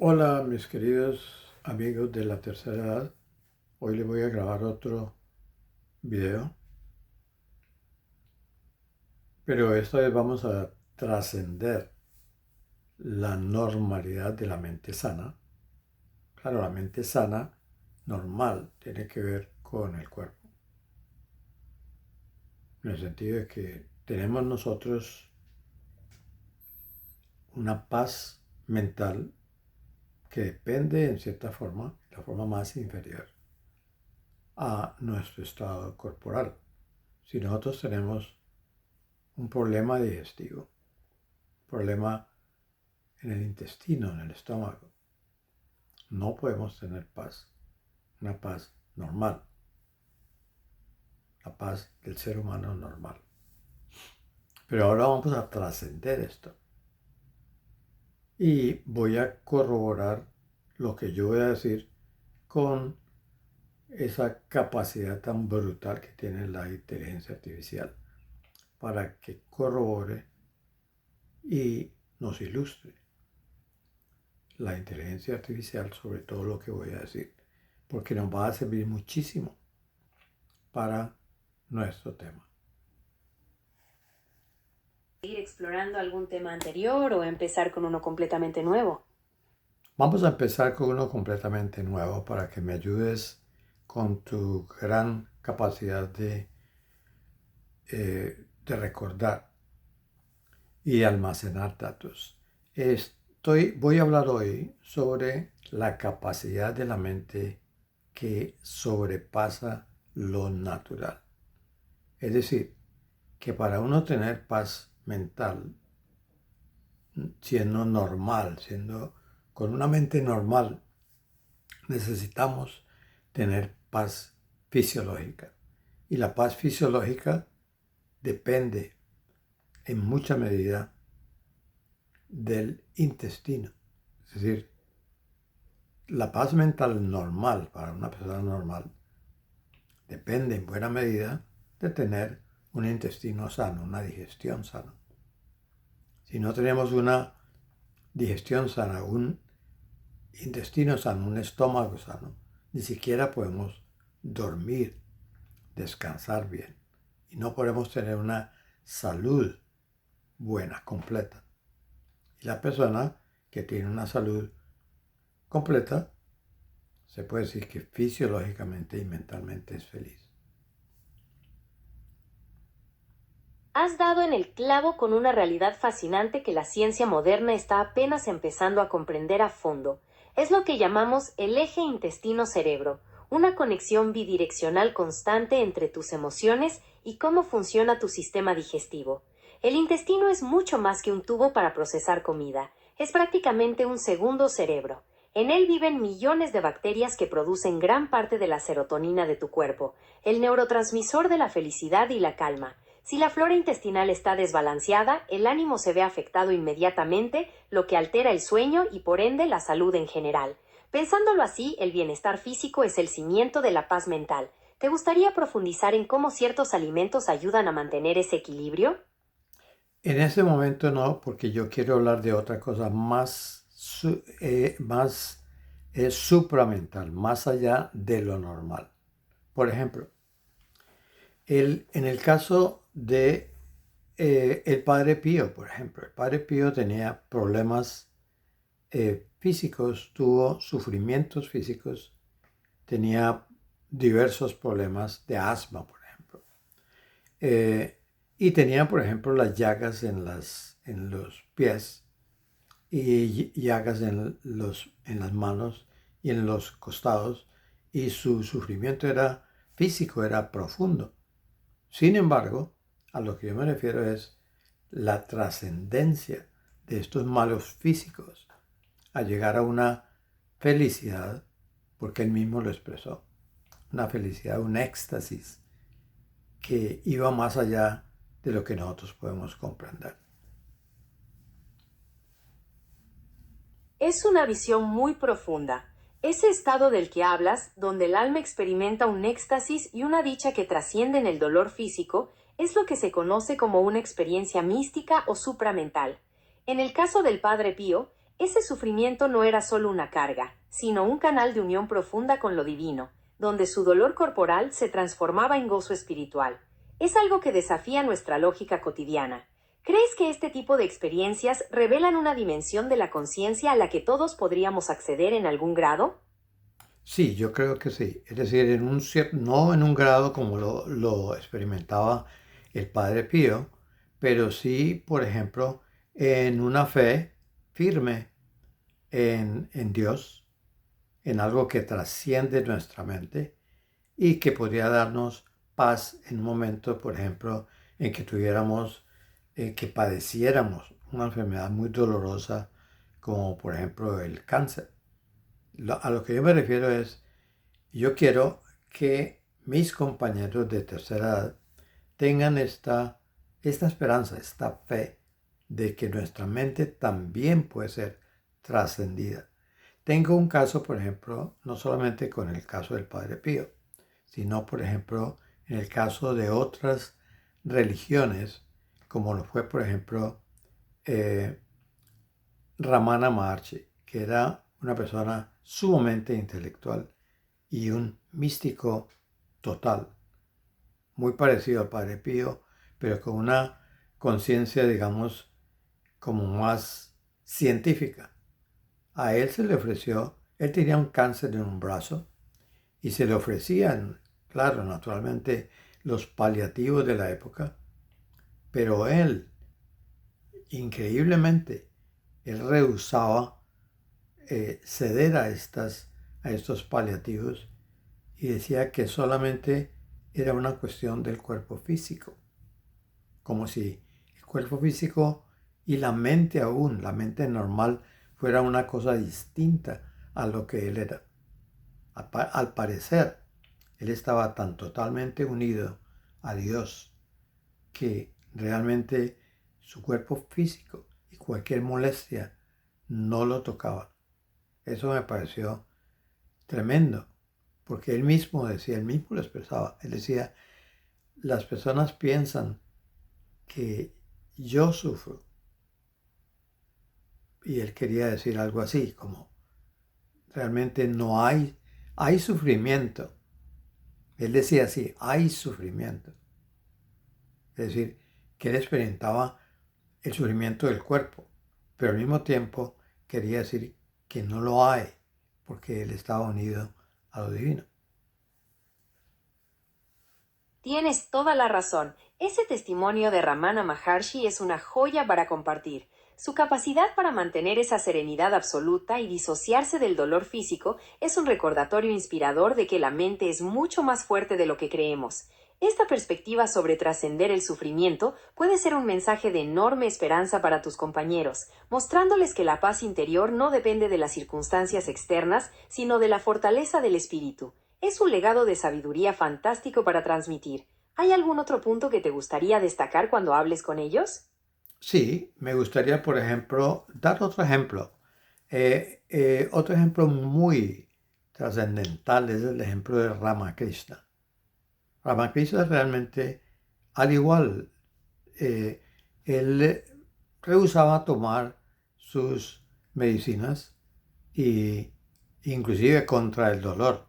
Hola mis queridos amigos de la tercera edad. Hoy les voy a grabar otro video, pero esta vez vamos a trascender la normalidad de la mente sana. Claro, la mente sana, normal, tiene que ver con el cuerpo, en el sentido de que tenemos nosotros una paz mental que depende en cierta forma, la forma más inferior, a nuestro estado corporal. Si nosotros tenemos un problema digestivo, problema en el intestino, en el estómago, no podemos tener paz, una paz normal, la paz del ser humano normal. Pero ahora vamos a trascender esto y voy a corroborar lo que yo voy a decir con esa capacidad tan brutal que tiene la inteligencia artificial para que corrobore y nos ilustre la inteligencia artificial sobre todo lo que voy a decir, porque nos va a servir muchísimo para nuestro tema. ¿Ir explorando algún tema anterior o empezar con uno completamente nuevo? Vamos a empezar con uno completamente nuevo para que me ayudes con tu gran capacidad de recordar y almacenar datos. Voy a hablar hoy sobre la capacidad de la mente que sobrepasa lo natural. Es decir, que para uno tener paz mental, siendo normal, siendo con una mente normal, necesitamos tener paz fisiológica. Y la paz fisiológica depende en mucha medida del intestino. Es decir, la paz mental normal para una persona normal depende en buena medida de tener un intestino sano, una digestión sana. Si no tenemos una digestión sana, un intestino sano, un estómago sano, ni siquiera podemos dormir, descansar bien. Y no podemos tener una salud buena, completa. Y la persona que tiene una salud completa, se puede decir que fisiológicamente y mentalmente es feliz. Has dado en el clavo con una realidad fascinante que la ciencia moderna está apenas empezando a comprender a fondo. Es lo que llamamos el eje intestino-cerebro, una conexión bidireccional constante entre tus emociones y cómo funciona tu sistema digestivo. El intestino es mucho más que un tubo para procesar comida, es prácticamente un segundo cerebro. En él viven millones de bacterias que producen gran parte de la serotonina de tu cuerpo, el neurotransmisor de la felicidad y la calma. Si la flora intestinal está desbalanceada, el ánimo se ve afectado inmediatamente, lo que altera el sueño y por ende la salud en general. Pensándolo así, el bienestar físico es el cimiento de la paz mental. ¿Te gustaría profundizar en cómo ciertos alimentos ayudan a mantener ese equilibrio? En ese momento no, porque yo quiero hablar de otra cosa más supramental, más allá de lo normal. Por ejemplo, en el caso de el Padre Pío, por ejemplo, el Padre Pío tenía problemas físicos, tuvo sufrimientos físicos, tenía diversos problemas de asma, por ejemplo. Y tenía, por ejemplo, las llagas en los pies y llagas en las manos y en los costados, y su sufrimiento era físico, era profundo. Sin embargo, a lo que yo me refiero es la trascendencia de estos malos físicos a llegar a una felicidad, porque él mismo lo expresó, una felicidad, un éxtasis que iba más allá de lo que nosotros podemos comprender. Es una visión muy profunda. Ese estado del que hablas, donde el alma experimenta un éxtasis y una dicha que trascienden el dolor físico, es lo que se conoce como una experiencia mística o supramental. En el caso del Padre Pío, ese sufrimiento no era solo una carga, sino un canal de unión profunda con lo divino, donde su dolor corporal se transformaba en gozo espiritual. Es algo que desafía nuestra lógica cotidiana. ¿Crees que este tipo de experiencias revelan una dimensión de la conciencia a la que todos podríamos acceder en algún grado? Sí, yo creo que sí. Es decir, no en un grado como lo experimentaba el Padre Pío, pero sí, por ejemplo, en una fe firme en Dios, en algo que trasciende nuestra mente y que podría darnos paz en un momento, por ejemplo, en que que padeciéramos una enfermedad muy dolorosa, como por ejemplo el cáncer. A lo que yo me refiero es, yo quiero que mis compañeros de tercera edad tengan esta esperanza, esta fe de que nuestra mente también puede ser trascendida. Tengo un caso, por ejemplo, no solamente con el caso del Padre Pío, sino, por ejemplo, en el caso de otras religiones, como lo fue, por ejemplo, eh, Ramana Maharshi, que era una persona sumamente intelectual y un místico total, muy parecido al Padre Pío, pero con una conciencia, digamos, como más científica. A él se le ofreció, él tenía un cáncer en un brazo y se le ofrecían, claro, naturalmente, los paliativos de la época, pero él, increíblemente, él rehusaba ceder a estos paliativos y decía que solamente era una cuestión del cuerpo físico, como si el cuerpo físico y la mente aún, la mente normal, fuera una cosa distinta a lo que él era. Al parecer, él estaba tan totalmente unido a Dios que realmente su cuerpo físico y cualquier molestia no lo tocaba. Eso me pareció tremendo, porque él mismo decía, él mismo lo expresaba, él decía, las personas piensan que yo sufro, y él quería decir algo así, como realmente no hay sufrimiento. Él decía así, hay sufrimiento. Es decir, que él experimentaba el sufrimiento del cuerpo, pero al mismo tiempo quería decir que no lo hay, porque él estaba unido a lo divino. Tienes toda la razón. Ese testimonio de Ramana Maharshi es una joya para compartir. Su capacidad para mantener esa serenidad absoluta y disociarse del dolor físico es un recordatorio inspirador de que la mente es mucho más fuerte de lo que creemos. Esta perspectiva sobre trascender el sufrimiento puede ser un mensaje de enorme esperanza para tus compañeros, mostrándoles que la paz interior no depende de las circunstancias externas, sino de la fortaleza del espíritu. Es un legado de sabiduría fantástico para transmitir. ¿Hay algún otro punto que te gustaría destacar cuando hables con ellos? Sí, me gustaría, por ejemplo, dar otro ejemplo. Otro ejemplo muy trascendental es el ejemplo de Ramakrishna. Ramakrishna realmente, al igual, eh, él rehusaba tomar sus medicinas y inclusive contra el dolor.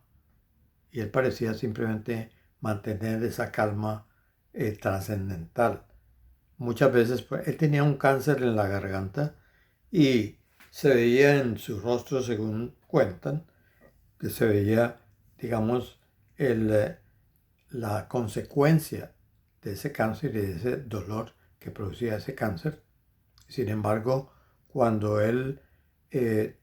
Y él parecía simplemente mantener esa calma trascendental. Muchas veces pues, él tenía un cáncer en la garganta y se veía en su rostro, según cuentan, que se veía, digamos, el, la consecuencia de ese cáncer y de ese dolor que producía ese cáncer. Sin embargo, cuando él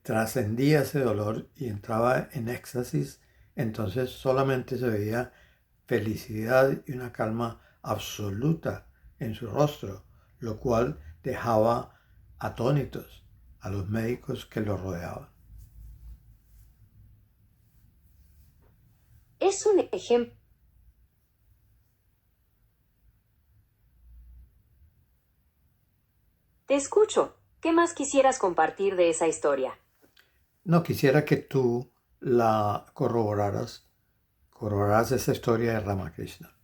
trascendía ese dolor y entraba en éxtasis, entonces solamente se veía felicidad y una calma absoluta en su rostro, lo cual dejaba atónitos a los médicos que lo rodeaban. Es un ejemplo. Te escucho. ¿Qué más quisieras compartir de esa historia? No quisiera que tú la corroboraras esa historia de Ramakrishna.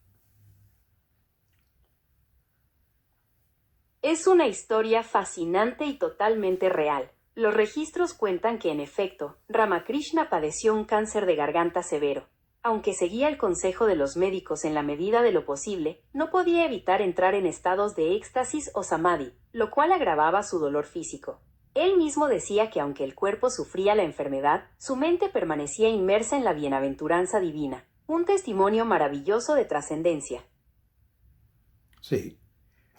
Es una historia fascinante y totalmente real. Los registros cuentan que, en efecto, Ramakrishna padeció un cáncer de garganta severo. Aunque seguía el consejo de los médicos en la medida de lo posible, no podía evitar entrar en estados de éxtasis o samadhi, lo cual agravaba su dolor físico. Él mismo decía que aunque el cuerpo sufría la enfermedad, su mente permanecía inmersa en la bienaventuranza divina, un testimonio maravilloso de trascendencia. Sí,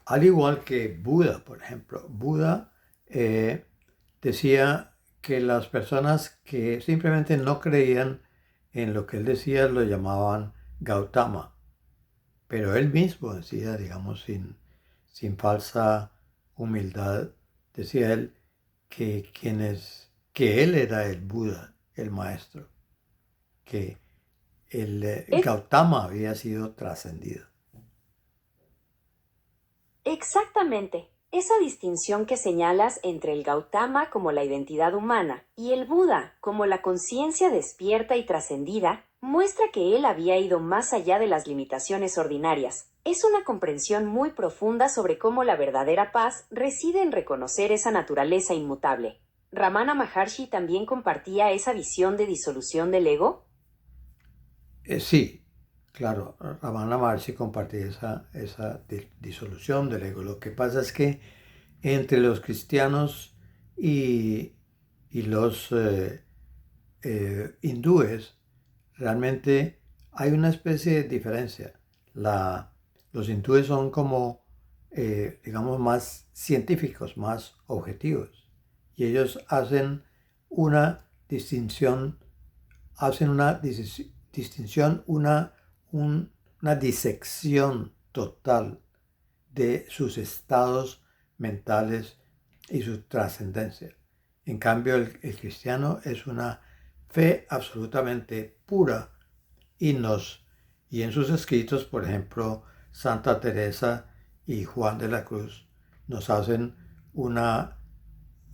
al igual que Buda, por ejemplo. Buda eh, decía que las personas que simplemente no creían en lo que él decía lo llamaban Gautama, pero él mismo decía, digamos, sin falsa humildad, decía él que él era el Buda, el maestro, que el Es Gautama había sido trascendido. Exactamente. Esa distinción que señalas entre el Gautama como la identidad humana y el Buda como la conciencia despierta y trascendida muestra que él había ido más allá de las limitaciones ordinarias. Es una comprensión muy profunda sobre cómo la verdadera paz reside en reconocer esa naturaleza inmutable. ¿Ramana Maharshi también compartía esa visión de disolución del ego? Sí, claro, Ramana Maharshi compartía esa disolución del ego. Lo que pasa es que entre los cristianos y, y los hindúes realmente hay una especie de diferencia. La, los hindúes son como, digamos, más científicos, más objetivos. Y ellos una distinción, hacen una distinción, una disección total de sus estados mentales y su trascendencia. En cambio, el cristiano es una fe absolutamente pura y en sus escritos, por ejemplo, Santa Teresa y Juan de la Cruz nos hacen una,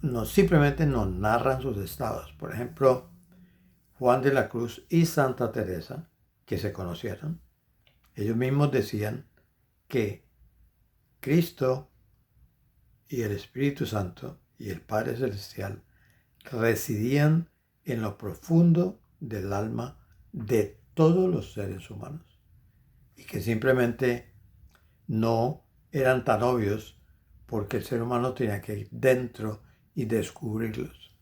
no simplemente nos narran sus estados. Por ejemplo, Juan de la Cruz y Santa Teresa, que se conocieron, ellos mismos decían que Cristo y el Espíritu Santo y el Padre Celestial residían en lo profundo del alma de todos los seres humanos y que simplemente no eran tan obvios porque el ser humano tenía que ir dentro y descubrirlos.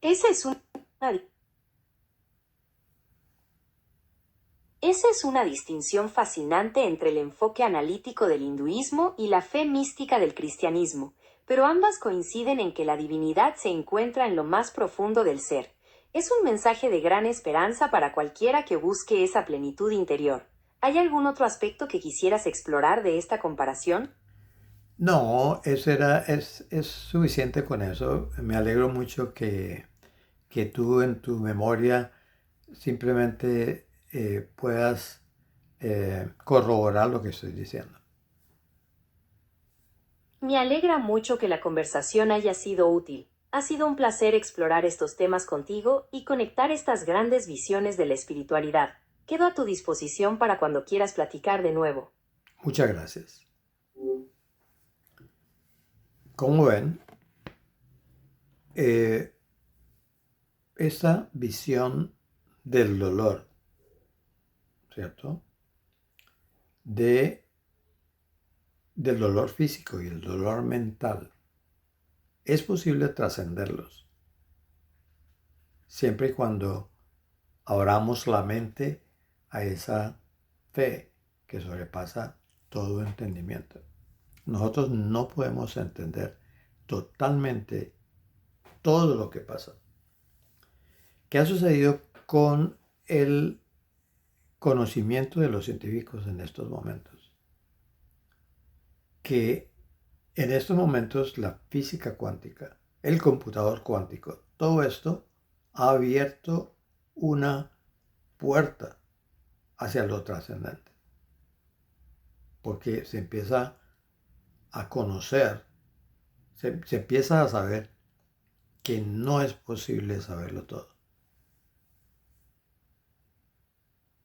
Esa es una Esa es una distinción fascinante entre el enfoque analítico del hinduismo y la fe mística del cristianismo, pero ambas coinciden en que la divinidad se encuentra en lo más profundo del ser. Es un mensaje de gran esperanza para cualquiera que busque esa plenitud interior. ¿Hay algún otro aspecto que quisieras explorar de esta comparación? No, es suficiente con eso. Me alegro mucho que tú en tu memoria simplemente puedas corroborar lo que estoy diciendo. Me alegra mucho que la conversación haya sido útil. Ha sido un placer explorar estos temas contigo y conectar estas grandes visiones de la espiritualidad. Quedo a tu disposición para cuando quieras platicar de nuevo. Muchas gracias. Como ven, eh, esta visión del dolor, ¿cierto? De, del dolor físico y el dolor mental, es posible trascenderlos, siempre y cuando abramos la mente a esa fe que sobrepasa todo entendimiento. Nosotros no podemos entender totalmente todo lo que pasa. ¿Qué ha sucedido con el conocimiento de los científicos en estos momentos? Que en estos momentos la física cuántica, el computador cuántico, todo esto ha abierto una puerta hacia lo trascendente. Porque se empieza a conocer, se empieza a saber que no es posible saberlo todo.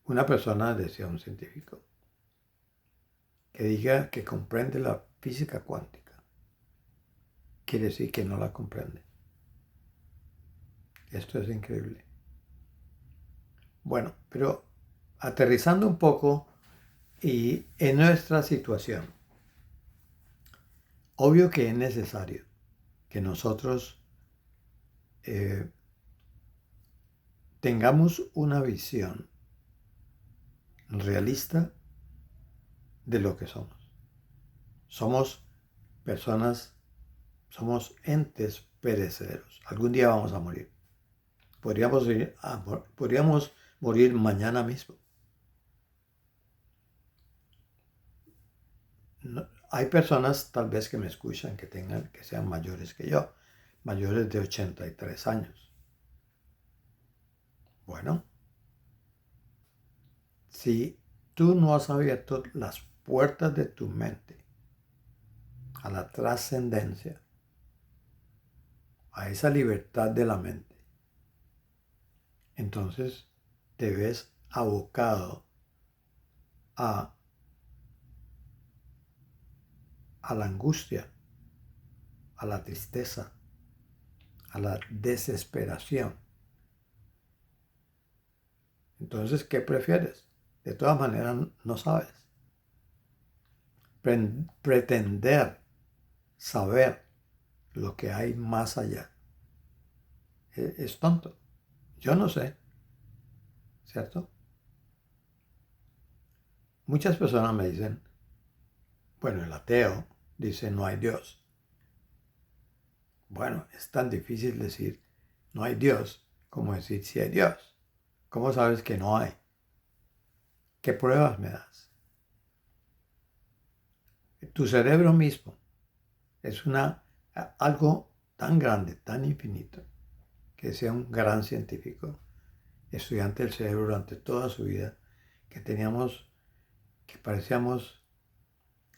Una persona, decía un científico, que diga que comprende la física cuántica, quiere decir que no la comprende. Esto es increíble. Bueno, pero aterrizando un poco y en nuestra situación, obvio que es necesario que nosotros tengamos una visión realista de lo que somos. Somos personas, somos entes perecederos. Algún día vamos a morir. Podríamos morir mañana mismo. No, hay personas tal vez que me escuchan que sean mayores que yo, mayores de 83 años. Bueno, si tú no has abierto las puertas de tu mente a la trascendencia, a esa libertad de la mente, entonces te ves abocado a la angustia, a la tristeza, a la desesperación. Entonces, ¿qué prefieres? De todas maneras, no sabes. Pretender saber lo que hay más allá es tonto. Yo no sé, ¿cierto? Muchas personas me dicen, bueno, el ateo dice no hay Dios. Bueno, es tan difícil decir no hay Dios como decir sí hay Dios. ¿Cómo sabes que no hay? ¿Qué pruebas me das? Tu cerebro mismo es algo tan grande, tan infinito, que sea un gran científico, estudiante del cerebro durante toda su vida, que parecíamos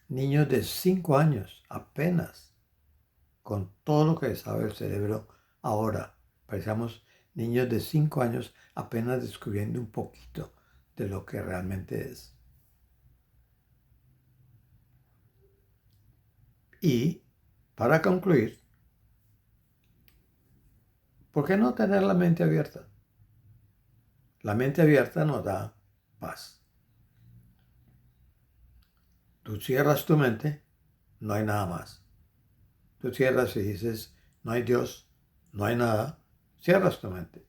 niños de 5 años apenas, con todo lo que sabe el cerebro ahora. Parecíamos niños de 5 años apenas descubriendo un poquito de lo que realmente es. Y, para concluir, ¿por qué no tener la mente abierta? La mente abierta nos da paz. Tú cierras tu mente, no hay nada más. Tú cierras y dices, no hay Dios, no hay nada. Cierras tu mente.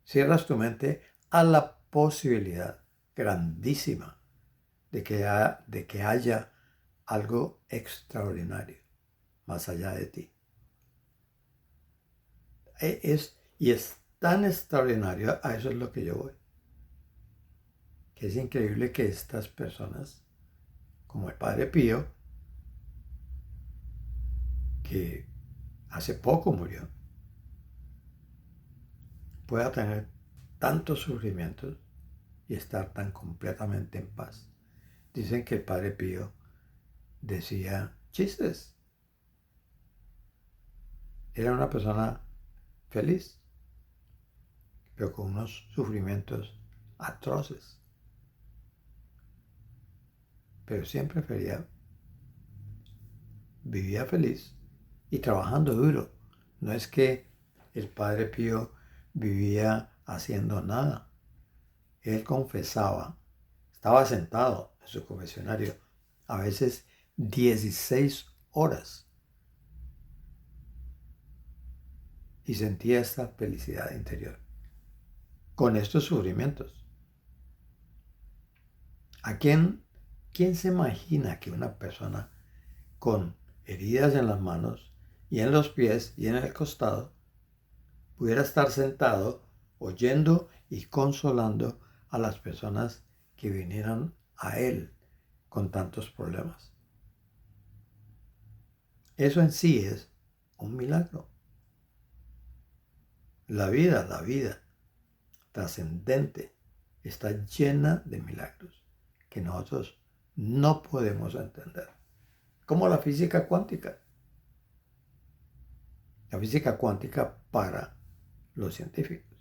Cierras tu mente a la posibilidad grandísima de que haya algo extraordinario más allá de ti. Y es tan extraordinario, a eso es lo que yo voy. Que es increíble que estas personas, como el Padre Pío, que hace poco murió, pueda tener tantos sufrimientos y estar tan completamente en paz. Dicen que el Padre Pío decía chistes. Era una persona feliz, pero con unos sufrimientos atroces. Pero siempre vivía feliz y trabajando duro. No es que el Padre Pío vivía haciendo nada. Él confesaba, estaba sentado en su confesionario, a veces 16 horas, y sentía esta felicidad interior con estos sufrimientos. ¿Quién se imagina que una persona con heridas en las manos y en los pies y en el costado pudiera estar sentado oyendo y consolando a las personas que vinieran a él con tantos problemas? Eso en sí es un milagro. La vida trascendente está llena de milagros que nosotros no podemos entender. Como la física cuántica. La física cuántica para los científicos.